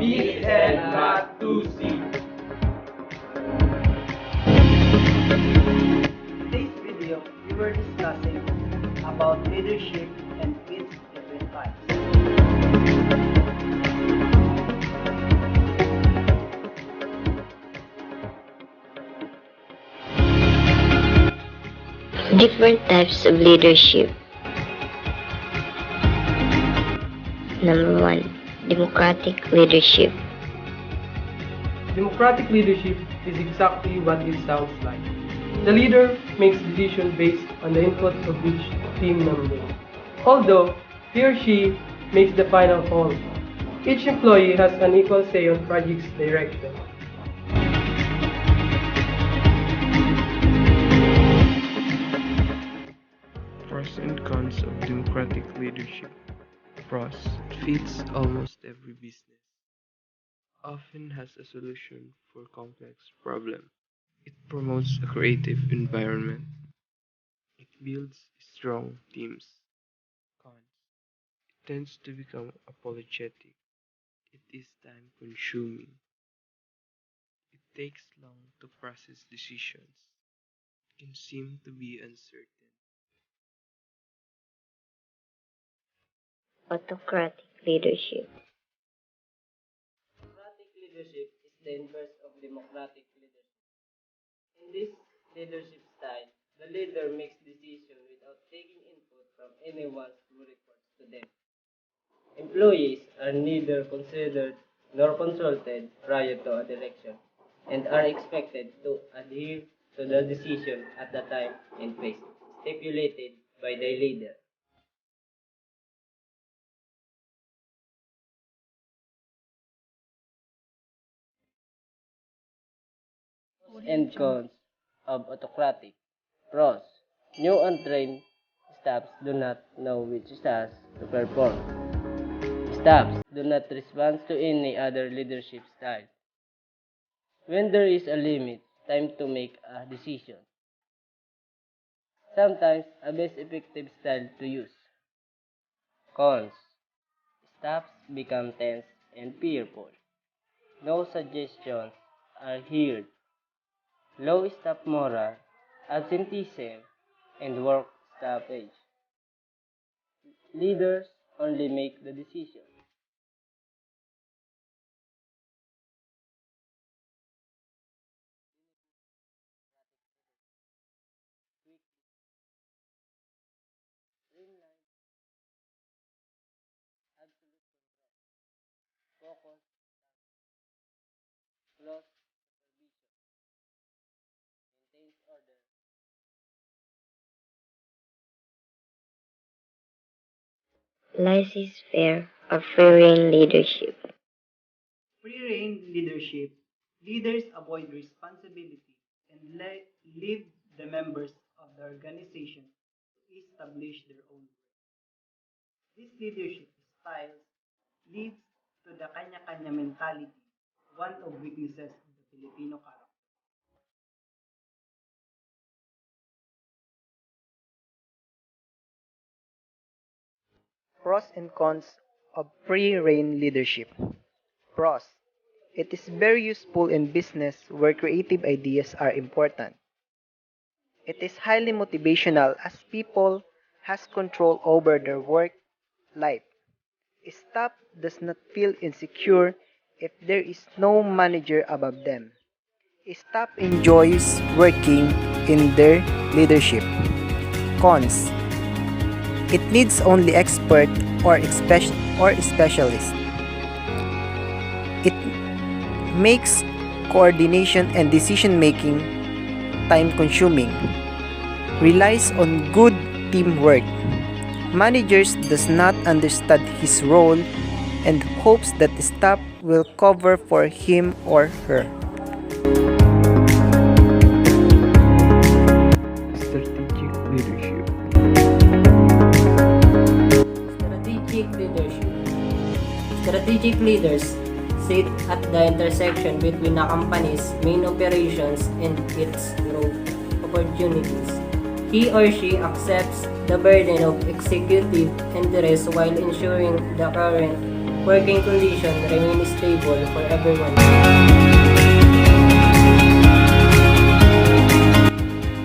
B and not to C. Today's video, we were discussing about leadership and its different types. Different types of leadership. Number 1. Democratic leadership. Democratic leadership is exactly what it sounds like. The leader makes decisions based on the input of each team member. Although he or she makes the final call, each employee has an equal say on project's direction. Pros and cons of democratic leadership. Pros: it fits almost every business. Often has a solution for complex problems. It promotes a creative environment. It builds strong teams. Cons: it tends to become apologetic. It is time consuming. It takes long to process decisions. It can seem to be uncertain. Autocratic leadership. Autocratic leadership is the inverse of democratic leadership. In this leadership style, the leader makes decisions without taking input from anyone who reports to them. Employees are neither considered nor consulted prior to a direction and are expected to adhere to the decision at the time and place stipulated by the leader. Pros and cons of autocratic. Pros: new untrained staffs do not know which tasks to perform. Staffs do not respond to any other leadership style. When there is a limit, time to make a decision. Sometimes a best effective style to use. Cons: staffs become tense and fearful. No suggestions are heard. Low staff morale, absenteeism, and work stoppage. Leaders only make the decision. Streamline, absolute control, focus, close supervision, maintains order. Laissez-faire or Prereign leadership. Prereign leadership. Leaders avoid responsibility and leave the members of the organization to establish their own work. This leadership style leads to the kanya-kanya mentality, one of weaknesses of the Filipino character. Pros and cons of pre-reign leadership. Pros: it is very useful in business where creative ideas are important. It is highly motivational as people has control over their work life. Staff does not feel insecure if there is no manager above them. Staff enjoys working in their leadership. Cons: it needs only expert or specialist. It makes coordination and decision making time consuming. Relies on good teamwork. Managers does not understand his role and hopes that the staff will cover for him or her. Strategic leadership. Strategic leadership. Strategic leaders sit at the intersection between a company's main operations and its growth opportunities. He or she accepts the burden of executive interest while ensuring the current working conditions remain stable for everyone.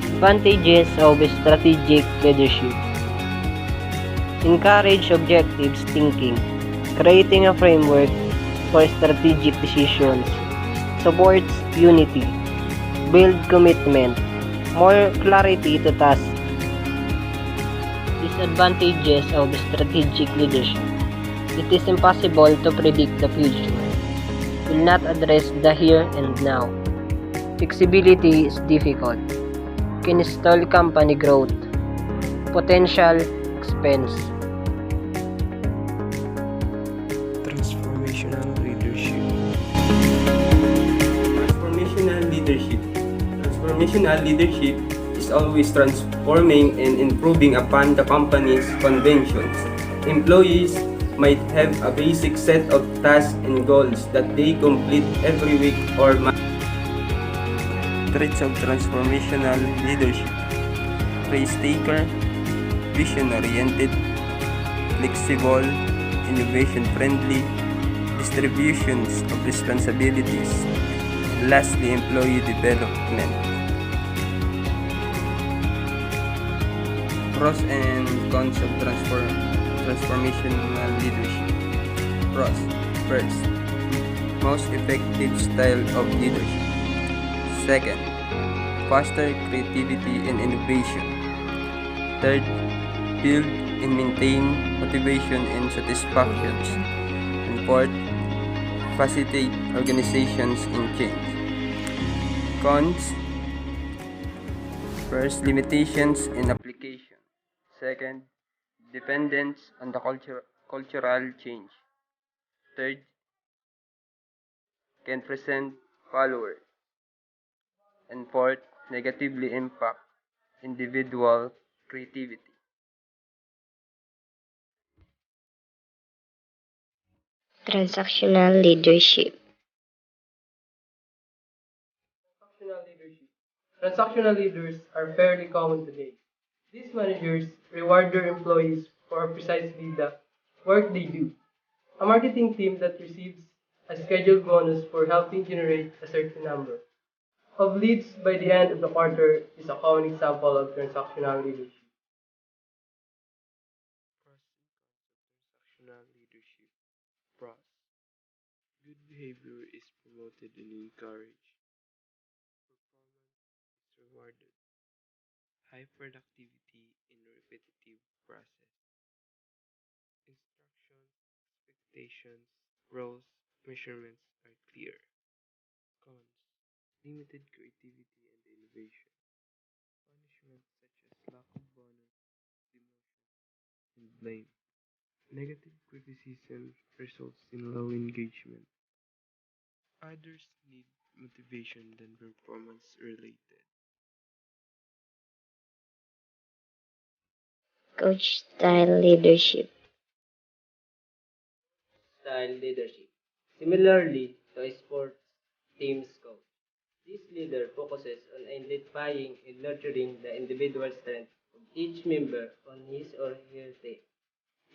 Advantages of strategic leadership. Encourage objectives thinking, creating a framework for strategic decisions, supports unity, build commitment, more clarity to tasks. Disadvantages of strategic leadership. It is impossible to predict the future. Will not address the here and now. Flexibility is difficult. Can stall company growth. Potential expense. Transformational leadership. Transformational leadership. Transformational leadership is always transforming and improving upon the company's conventions. Employees might have a basic set of tasks and goals that they complete every week or month. Traits of transformational leadership: risk-taker, vision-oriented, flexible, innovation-friendly, distributions of responsibilities, and lastly, employee development. Pros and cons of transformational leadership. Pros. First, most effective style of leadership. Second, foster creativity and innovation. Third, build and maintain motivation and satisfactions. And fourth, facilitate organizations in change. Cons. First, limitations in application. Second, dependence on the cultural change. Third, can present followers. And fourth, negatively impact individual creativity. Transactional leadership. Transactional leadership. Transactional leaders are fairly common today. These managers reward their employees for precisely the work they do. A marketing team that receives a scheduled bonus for helping generate a certain number of leads by the end of the quarter is a common example of transactional leadership. Transactional leadership. Pros. Good behavior is promoted and encouraged. Performance is rewarded. High productivity in repetitive process. Instructions, expectations, roles, measurements are clear. Cons. Limited creativity and innovation. Punishments such as lack of bonus, demotion, and blame. Negative criticism results in low engagement. Others need motivation than performance related. Coach style leadership. Style leadership. Similarly to a sports team's coach, this leader focuses on identifying and nurturing the individual strength of each member on his or her team.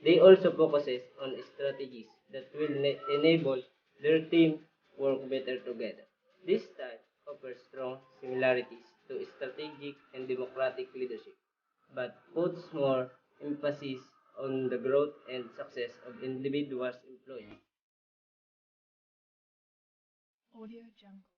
They also focuses on strategies that will enable their team work better together. This style offers strong similarities to strategic and democratic leadership, but puts more emphasis on the growth and success of individuals' employees. Audio Jungle.